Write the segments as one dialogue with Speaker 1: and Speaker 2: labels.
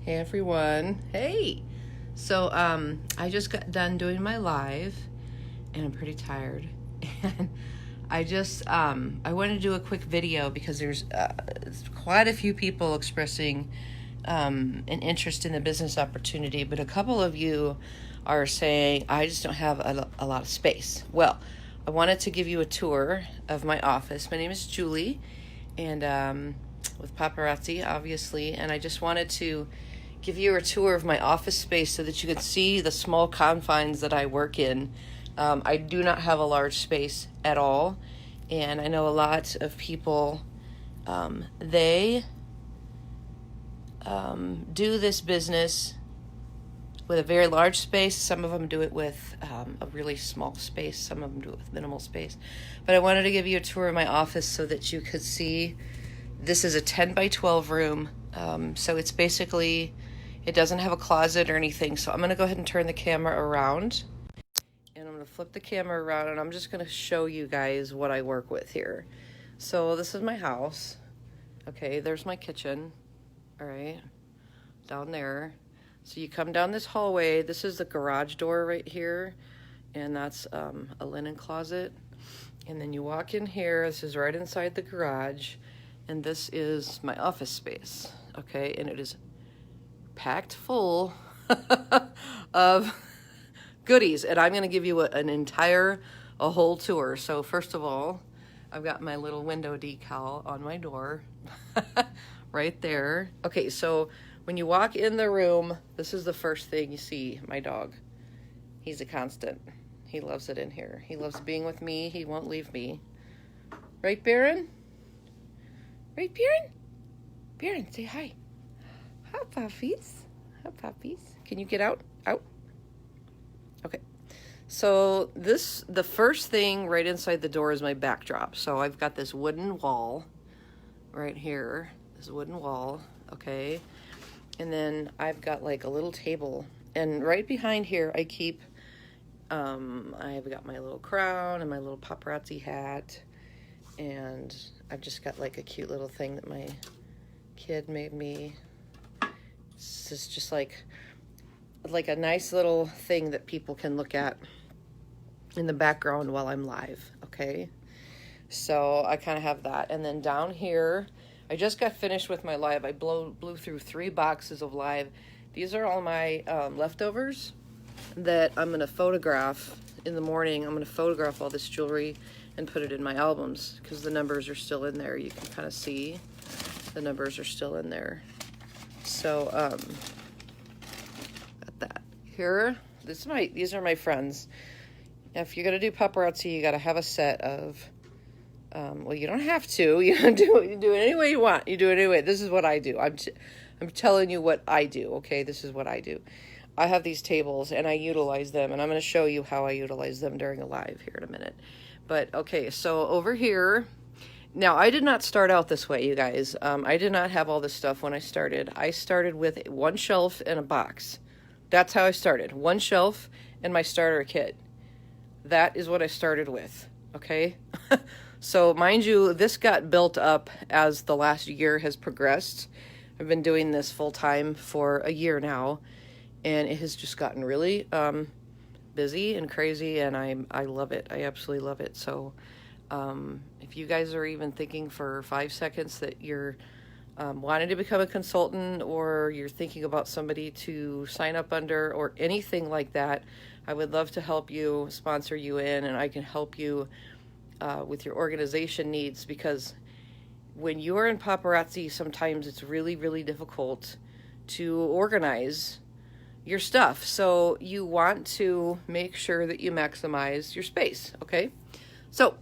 Speaker 1: Hey everyone. Hey. So I just got done doing my live and I'm pretty tired. And I wanted to do a quick video because there's quite a few people expressing an interest in the business opportunity, but a couple of you are saying, I just don't have a lot of space. Well, I wanted to give you a tour of my office. My name is Julie, and with Paparazzi, obviously, and I just wanted to give you a tour of my office space so that you could see the small confines that I work in. I do not have a large space at all, and I know a lot of people, they do this business with a very large space. Some of them do it with a really small space. Some of them do it with minimal space. But I wanted to give you a tour of my office so that you could see. This is a 10 by 12 room. So it's basically, it doesn't have a closet or anything. So I'm going to go ahead and turn the camera around. And I'm going to flip the camera around and I'm just going to show you guys what I work with here. So this is my house. Okay, there's my kitchen. All right, down there. So you come down this hallway. This is the garage door right here. And that's a linen closet. And then you walk in here. This is right inside the garage. And this is my office space, okay? And it is packed full of goodies. And I'm gonna give you a whole tour. So first of all, I've got my little window decal on my door, right there. Okay, so when you walk in the room, this is the first thing you see, my dog. He's a constant. He loves it in here. He loves being with me. He won't leave me. Right, Baron? Right, Baron? Baron, say hi. Hi, puppies. Hi, puppies. Can you get out? Out. Okay. So the first thing right inside the door is my backdrop. So I've got this wooden wall right here. This wooden wall, okay? And then I've got like a little table. And right behind here, I keep, I've got my little crown and my little paparazzi hat. And I've just got like a cute little thing that my kid made me. This is just like a nice little thing that people can look at in the background while I'm live, okay? So I kind of have that. And then down here, I just got finished with my live. I blew through 3 boxes of live. These are all my leftovers that I'm going to photograph in the morning. I'm going to photograph all this jewelry and put it in my albums because the numbers are still in there. You can kind of see the numbers are still in there. So got that here. These are my friends. If you're gonna do paparazzi, you gotta have a set of. Well, you don't have to. You do it any way you want. You do it anyway. This is what I do. I'm telling you what I do. Okay, this is what I do. I have these tables and I utilize them, and I'm going to show you how I utilize them during a live here in a minute. But okay, so over here, now I did not start out this way, you guys. I did not have all this stuff when I started. I started with 1 shelf and a box. That's how I started. 1 shelf and my starter kit. That is what I started with, okay? So mind you, this got built up as the last year has progressed. I've been doing this full time for a year now, and it has just gotten really busy and crazy, and I love it. I absolutely love it. So if you guys are even thinking for 5 seconds that you're wanting to become a consultant, or you're thinking about somebody to sign up under or anything like that, I would love to help you, sponsor you in, and I can help you with your organization needs, because when you are in paparazzi, sometimes it's really, really difficult to organize your stuff. So you want to make sure that you maximize your space, okay? So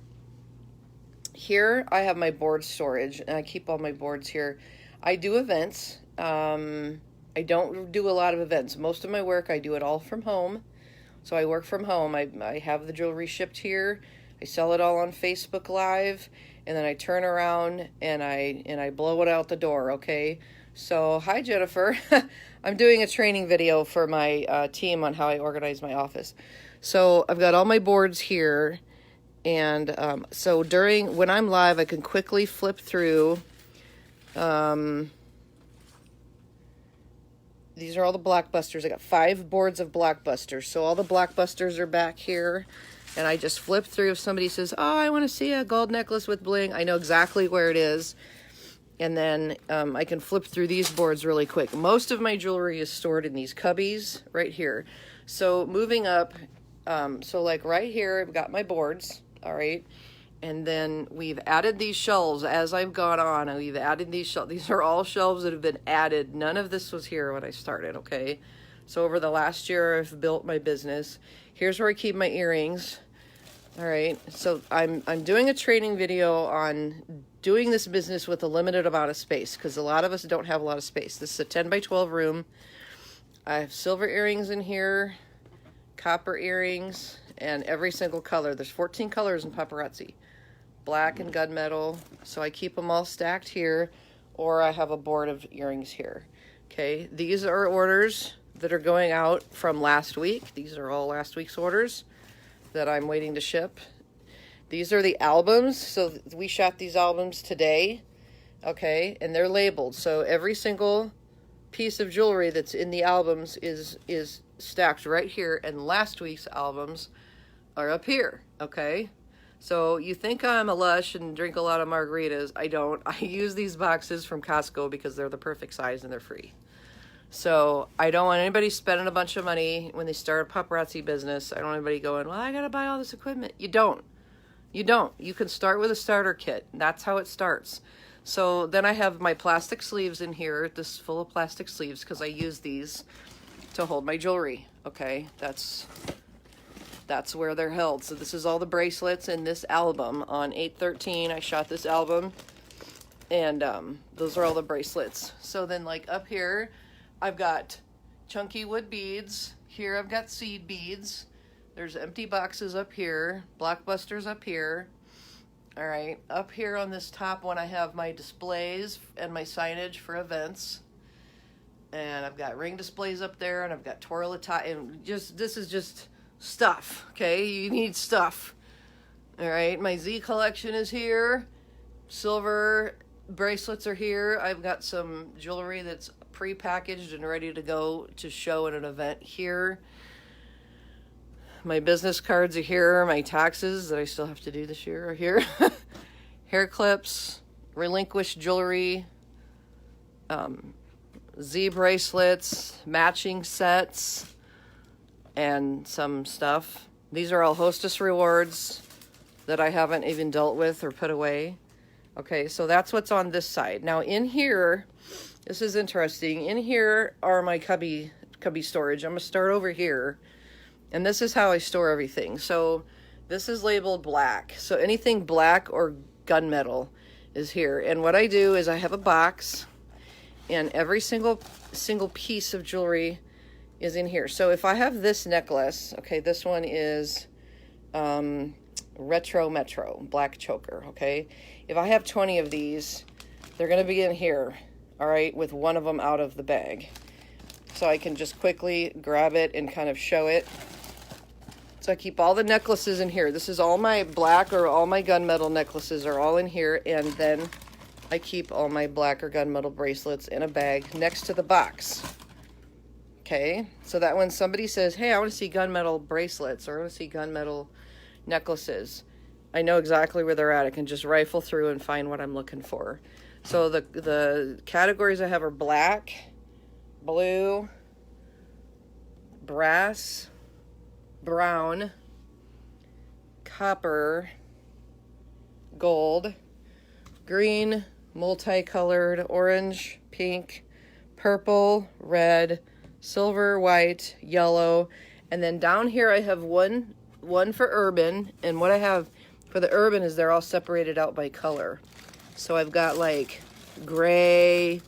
Speaker 1: here I have my board storage, and I keep all my boards here. I do events. I don't do a lot of events. Most of my work, I do it all from home. So I work from home. I have the jewelry shipped here. I sell it all on Facebook Live, and then I turn around and I blow it out the door, okay? So, hi Jennifer. I'm doing a training video for my team on how I organize my office. So I've got all my boards here, and so when I'm live, I can quickly flip through These are all the blockbusters. I got 5 boards of blockbusters. So all the blockbusters are back here. And I just flip through. If somebody says, oh, I want to see a gold necklace with bling, I know exactly where it is. And then I can flip through these boards really quick. Most of my jewelry is stored in these cubbies right here. So moving up, so like right here, I've got my boards, all right? And then we've added these shelves as I've gone on. And we've added these shelves. These are all shelves that have been added. None of this was here when I started, okay? So over the last year, I've built my business. Here's where I keep my earrings. All right, so I'm doing a training video on doing this business with a limited amount of space, because a lot of us don't have a lot of space. This is a 10 by 12 room. I have silver earrings in here, copper earrings, and every single color. There's 14 colors in Paparazzi. Black and gunmetal. So I keep them all stacked here, or I have a board of earrings here. Okay, these are orders that are going out from last week. These are all last week's orders that I'm waiting to ship. These are the albums. So we shot these albums today, okay, and they're labeled. So every single piece of jewelry that's in the albums is stacked right here, and last week's albums are up here, okay? So you think I'm a lush and drink a lot of margaritas. I don't. I use these boxes from Costco because they're the perfect size and they're free. So I don't want anybody spending a bunch of money when they start a paparazzi business. I don't want anybody going, well, I got to buy all this equipment. You don't. You don't. You can start with a starter kit. That's how it starts. So then I have my plastic sleeves in here. This is full of plastic sleeves because I use these to hold my jewelry. Okay, that's where they're held. So this is all the bracelets in this album. On 8/13, I shot this album. And those are all the bracelets. So then like up here, I've got chunky wood beads. Here I've got seed beads. There's empty boxes up here. Blockbusters up here. All right. Up here on this top one, I have my displays and my signage for events. And I've got ring displays up there, and I've got tourlita, and this is just stuff, okay? You need stuff. All right. My Z collection is here. Silver bracelets are here. I've got some jewelry that's pre-packaged and ready to go to show at an event here. My business cards are here. My taxes that I still have to do this year are here. Hair clips, relinquished jewelry, Z bracelets, matching sets, and some stuff. These are all hostess rewards that I haven't even dealt with or put away. Okay, so that's what's on this side. Now in here, this is interesting. In here are my cubby storage. I'm going to start over here. And this is how I store everything. So this is labeled black. So anything black or gunmetal is here. And what I do is I have a box, and every single piece of jewelry is in here. So if I have this necklace, okay, this one is Retro Metro, black choker, okay? If I have 20 of these, they're going to be in here, all right, with one of them out of the bag. So I can just quickly grab it and kind of show it. So I keep all the necklaces in here. This is all my black or all my gunmetal necklaces are all in here. And then I keep all my black or gunmetal bracelets in a bag next to the box. Okay, so that when somebody says, hey, I want to see gunmetal bracelets or I want to see gunmetal necklaces, I know exactly where they're at. I can just rifle through and find what I'm looking for. So the categories I have are black, blue, brass, brown, copper, gold, green, multicolored, orange, pink, purple, red, silver, white, yellow, and then down here I have one for urban, and what I have for the urban is they're all separated out by color. So I've got like gray,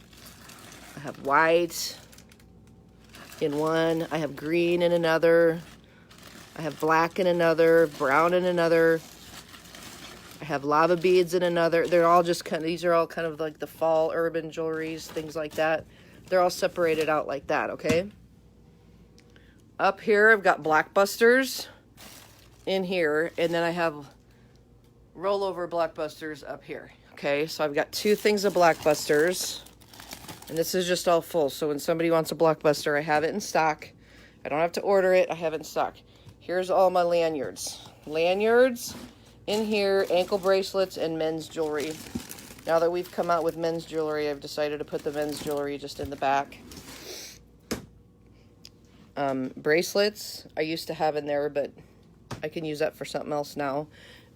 Speaker 1: I have white in one, I have green in another, I have black in another, brown in another, I have lava beads in another. They're all just kind of, these are all kind of like the fall urban jewelries, things like that. They're all separated out like that, okay? Up here, I've got blockbusters in here, and then I have rollover blockbusters up here, okay? So I've got two things of blockbusters. And this is just all full. So when somebody wants a Blockbuster, I have it in stock. I don't have to order it. I have it in stock. Here's all my lanyards. Lanyards in here, ankle bracelets, and men's jewelry. Now that we've come out with men's jewelry, I've decided to put the men's jewelry just in the back. Bracelets I used to have in there, but I can use that for something else now.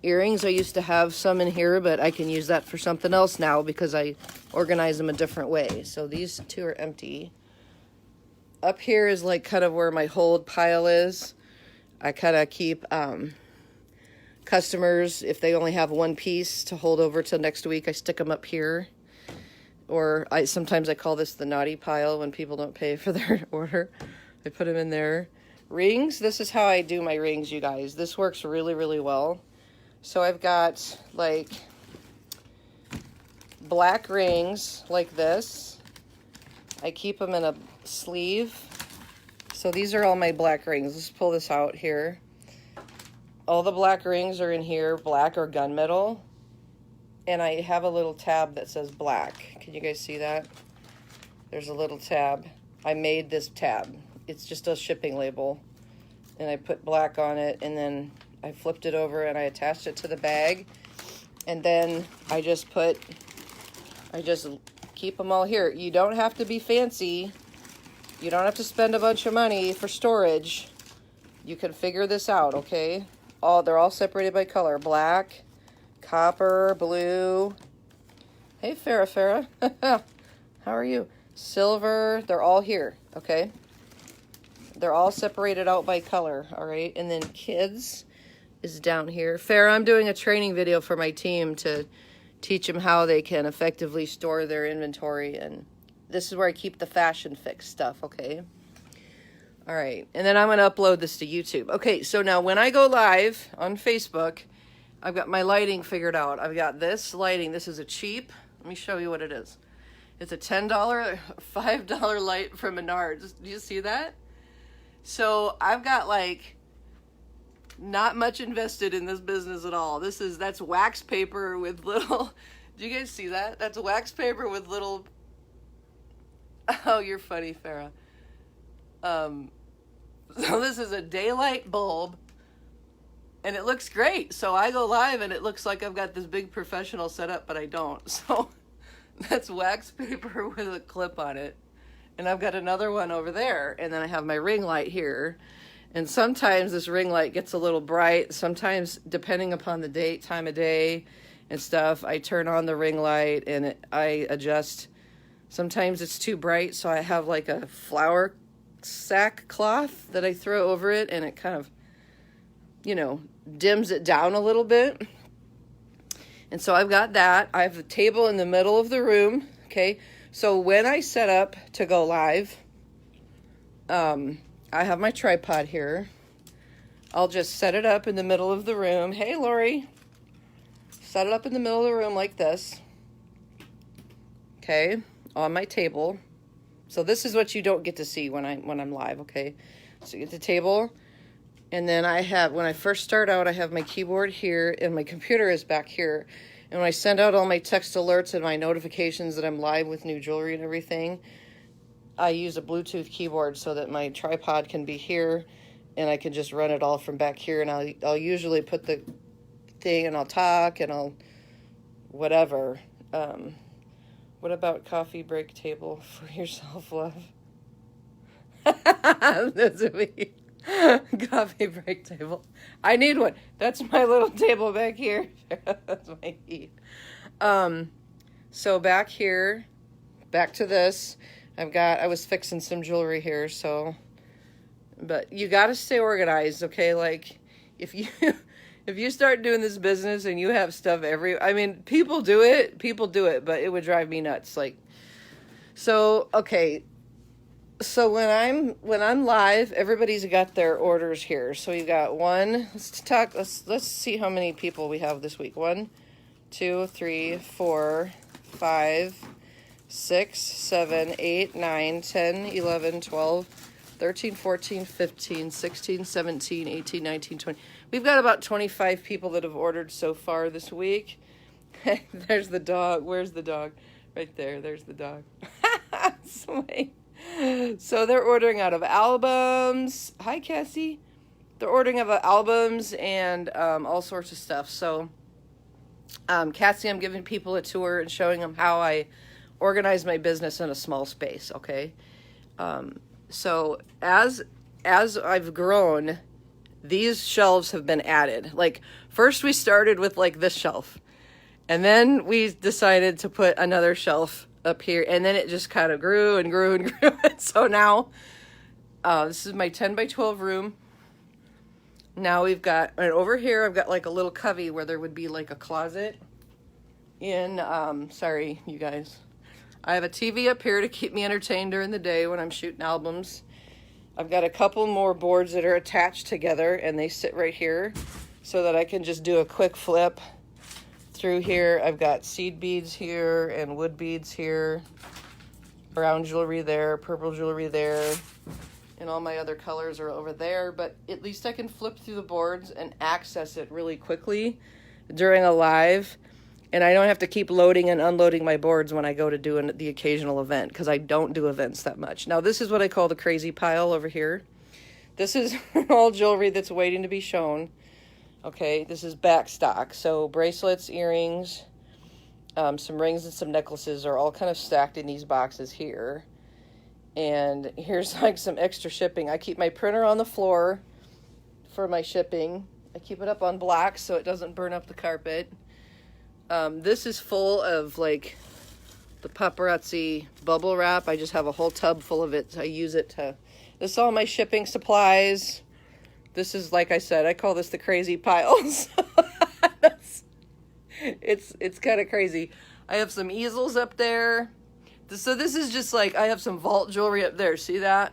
Speaker 1: Earrings, I used to have some in here, but I can use that for something else now because I organize them a different way. So these two are empty. Up here is like kind of where my hold pile is. I kind of keep customers, if they only have one piece to hold over till next week, I stick them up here. Or sometimes I call this the naughty pile when people don't pay for their order. I put them in there. Rings, this is how I do my rings, you guys. This works really, really well. So I've got like black rings like this. I keep them in a sleeve. So these are all my black rings. Let's pull this out here. All the black rings are in here, black or gunmetal. And I have a little tab that says black. Can you guys see that? There's a little tab. I made this tab. It's just a shipping label. And I put black on it, and then I flipped it over and I attached it to the bag. And then I just keep them all here. You don't have to be fancy. You don't have to spend a bunch of money for storage. You can figure this out, okay? They're all separated by color. Black, copper, blue. Hey, Farrah. How are you? Silver. They're all here, okay? They're all separated out by color, all right? And then kids is down here. Farrah, I'm doing a training video for my team to teach them how they can effectively store their inventory. And this is where I keep the fashion fix stuff, okay? All right, and then I'm going to upload this to YouTube. Okay, so now when I go live on Facebook, I've got my lighting figured out. I've got this lighting. This is a cheap. Let me show you what it is. It's a $10, $5 light from Menards. Do you see that? So I've got like not much invested in this business at all. That's wax paper with little, do you guys see that? That's wax paper with little, oh, you're funny, Farrah. So this is a daylight bulb and it looks great. So I go live and it looks like I've got this big professional setup, but I don't. So that's wax paper with a clip on it. And I've got another one over there. And then I have my ring light here. And sometimes this ring light gets a little bright. Sometimes, depending upon the date, time of day and stuff, I turn on the ring light and I adjust. Sometimes it's too bright, so I have like a flour sack cloth that I throw over it, and it kind of, dims it down a little bit. And so I've got that. I have the table in the middle of the room, okay? So when I set up to go live, I have my tripod here. I'll just set it up in the middle of the room. Hey, Lori. Set it up in the middle of the room like this. Okay, on my table. So this is what you don't get to see when I'm live, okay? So you get the table, and then when I first start out, I have my keyboard here, and my computer is back here. And when I send out all my text alerts and my notifications that I'm live with new jewelry and everything, I use a Bluetooth keyboard so that my tripod can be here, and I can just run it all from back here. And I'll usually put the thing, and I'll talk, and I'll whatever. What about coffee break table for your self-love? That's me. Coffee break table. I need one. That's my little table back here. That's my heat. So back here, back to this. I was fixing some jewelry here, but you got to stay organized, okay? Like, if you start doing this business and you have stuff people do it, but it would drive me nuts. Like, so, okay. So when I'm live, everybody's got their orders here. So you got let's see how many people we have this week. 1, 2, 3, 4, 5, 6, 7, 8, 9, 10, 11, 12, 13, 14, 15, 16, 17, 18, 19, 20. We've got about 25 people that have ordered so far this week. There's the dog. Where's the dog? Right there. There's the dog. So they're ordering out of albums. Hi, Cassie. They're ordering out of albums and all sorts of stuff. So, Cassie, I'm giving people a tour and showing them how I organize my business in a small space, okay? So as I've grown, these shelves have been added. Like, first we started with like this shelf, and then we decided to put another shelf up here, and then it just kind of grew and grew and grew. And so now, this is my 10 by 12 room. Now we've got, and over here I've got like a little cubby where there would be like a closet in, sorry, you guys. I have a TV up here to keep me entertained during the day when I'm shooting albums. I've got a couple more boards that are attached together, and they sit right here so that I can just do a quick flip through here. I've got seed beads here and wood beads here, brown jewelry there, purple jewelry there, and all my other colors are over there. But at least I can flip through the boards and access it really quickly during a live. And I don't have to keep loading and unloading my boards when I go to do the occasional event, because I don't do events that much. Now, this is what I call the crazy pile over here. This is all jewelry that's waiting to be shown. Okay, this is backstock. So bracelets, earrings, some rings and some necklaces are all kind of stacked in these boxes here. And here's like some extra shipping. I keep my printer on the floor for my shipping. I keep it up on blocks so it doesn't burn up the carpet. This is full of like the paparazzi bubble wrap. I just have a whole tub full of it. I use it to, this is all my shipping supplies. This is, like I said, I call this the crazy piles. It's kind of crazy. I have some easels up there. So this is just like, I have some vault jewelry up there. See that?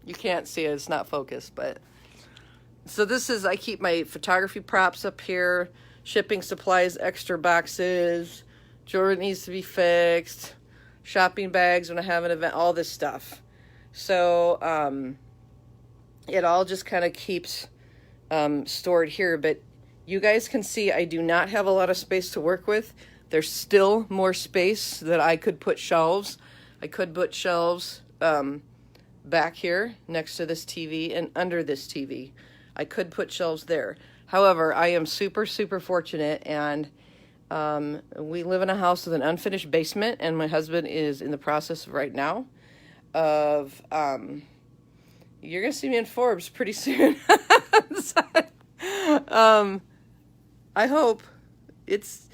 Speaker 1: You can't see it. It's not focused, but. So this is, I keep my photography props up here. Shipping supplies, extra boxes, jewelry needs to be fixed, shopping bags when I have an event, all this stuff. So it all just kind of keeps stored here. But you guys can see I do not have a lot of space to work with. There's still more space that I could put shelves. I could put shelves back here next to this TV and under this TV. I could put shelves there. However, I am super, super fortunate, and we live in a house with an unfinished basement, and my husband is in the process right now of, you're going to see me in Forbes pretty soon. I hope. It's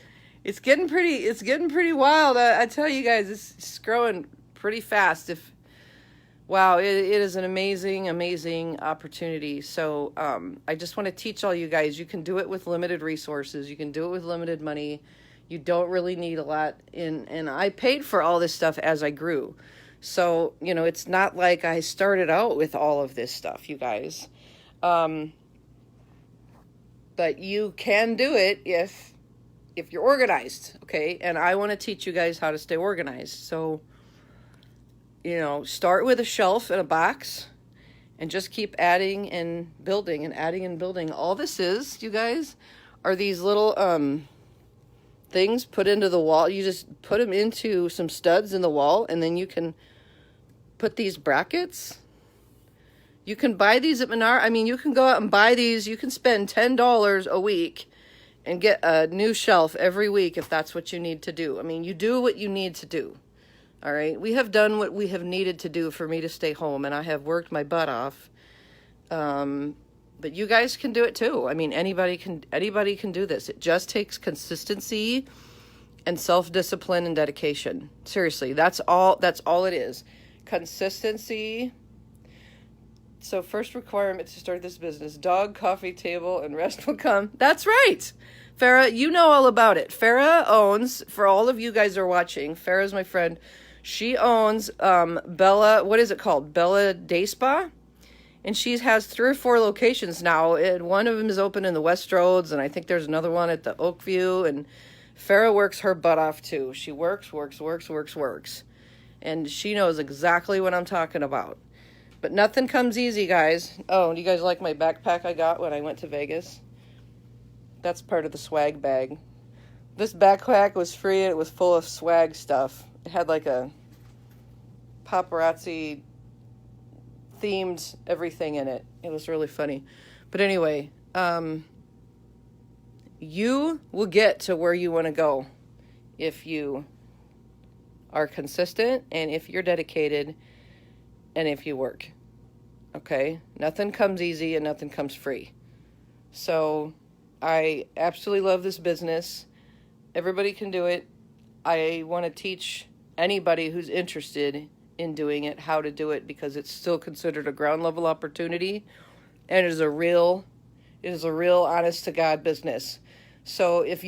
Speaker 1: getting pretty wild. I tell you guys, it's growing pretty fast. Wow, it is an amazing, amazing opportunity. So I just want to teach all you guys, you can do it with limited resources. You can do it with limited money. You don't really need a lot. And I paid for all this stuff as I grew. So, you know, it's not like I started out with all of this stuff, you guys. But you can do it if you're organized, okay? And I want to teach you guys how to stay organized. So, you know, start with a shelf and a box and just keep adding and building and adding and building. All this is, you guys, are these little things put into the wall. You just put them into some studs in the wall, and then you can put these brackets. You can buy these at Menard. I mean, you can go out and buy these. You can spend $10 a week and get a new shelf every week if that's what you need to do. I mean, you do what you need to do. All right, we have done what we have needed to do for me to stay home, and I have worked my butt off. But you guys can do it too. I mean, anybody can do this. It just takes consistency and self-discipline and dedication. Seriously, that's all it is. Consistency. So first requirement to start this business, dog, coffee table, and rest will come. That's right. Farah, you know all about it. Farah owns, for all of you guys who are watching, Farah's my friend. She owns Bella, what is it called? Bella Day Spa? And she has 3 or 4 locations now. And one of them is open in the West Roads, and I think there's another one at the Oakview. And Farah works her butt off too. She works. And she knows exactly what I'm talking about. But nothing comes easy, guys. Oh, do you guys like my backpack I got when I went to Vegas? That's part of the swag bag. This backpack was free, and it was full of swag stuff. It had like a paparazzi themed everything in it. It was really funny. But anyway, you will get to where you want to go if you are consistent and if you're dedicated and if you work. Okay? Nothing comes easy and nothing comes free. So I absolutely love this business. Everybody can do it. I want to teach anybody who's interested in doing it how to do it, because it's still considered a ground level opportunity, and it is a real honest to God business. So if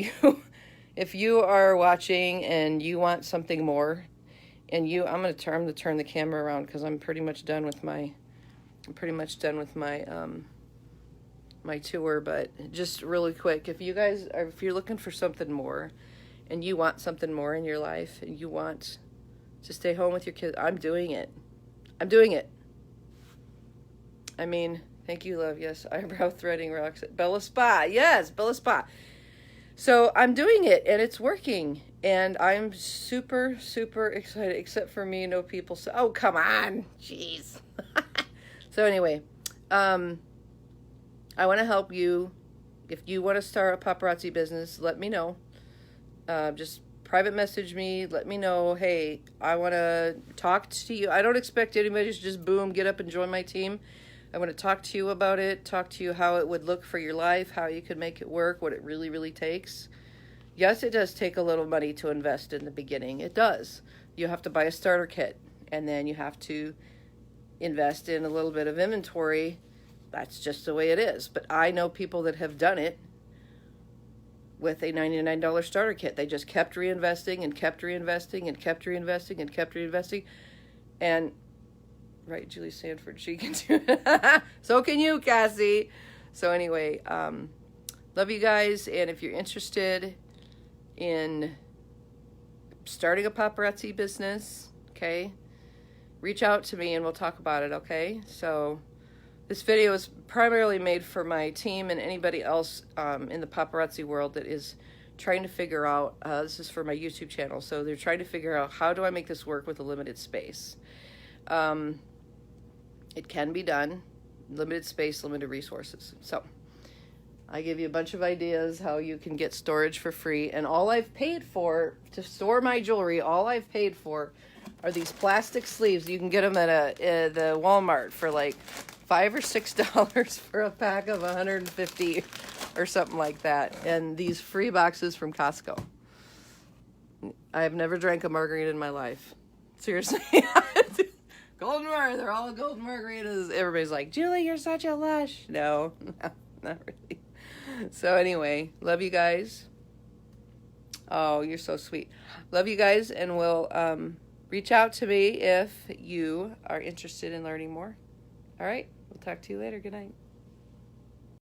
Speaker 1: you are watching and you want something more, and I'm going to turn the camera around because I'm pretty much done with my my tour. But just really quick, if you're looking for something more and you want something more in your life and you want to stay home with your kids, I'm doing it. I mean, thank you, love. Yes, eyebrow threading rocks at Bella Spa. Yes, Bella Spa. So I'm doing it and it's working, and I'm super, super excited, except for me, no people. So, oh, come on. Jeez. So anyway, I want to help you. If you want to start a paparazzi business, let me know. Just private message me. Let me know, hey, I want to talk to you. I don't expect anybody to just boom, get up and join my team. I want to talk to you about it, talk to you how it would look for your life, how you could make it work, what it really, really takes. Yes, it does take a little money to invest in the beginning. It does. You have to buy a starter kit, and then you have to invest in a little bit of inventory. That's just the way it is. But I know people that have done it with a $99 starter kit. They just kept reinvesting and kept reinvesting and kept reinvesting and kept reinvesting. And, right, Julie Sanford, she can do it. So can you, Cassie. So anyway, love you guys. And if you're interested in starting a paparazzi business, okay, reach out to me and we'll talk about it, okay? So this video is primarily made for my team and anybody else in the paparazzi world that is trying to figure out, this is for my YouTube channel, so they're trying to figure out, how do I make this work with a limited space? It can be done. Limited space, limited resources. So I give you a bunch of ideas how you can get storage for free. And all I've paid for to store my jewelry, all I've paid for are these plastic sleeves. You can get them at the Walmart for like $5 or $6 for a pack of 150 or something like that. And these free boxes from Costco. I have never drank a margarita in my life. Seriously. Golden margarita, they're all golden margaritas. Everybody's like, Julie, you're such a lush. No, not really. So anyway, love you guys. Oh, you're so sweet. Love you guys, and we'll reach out to me if you are interested in learning more. All right, we'll talk to you later. Good night.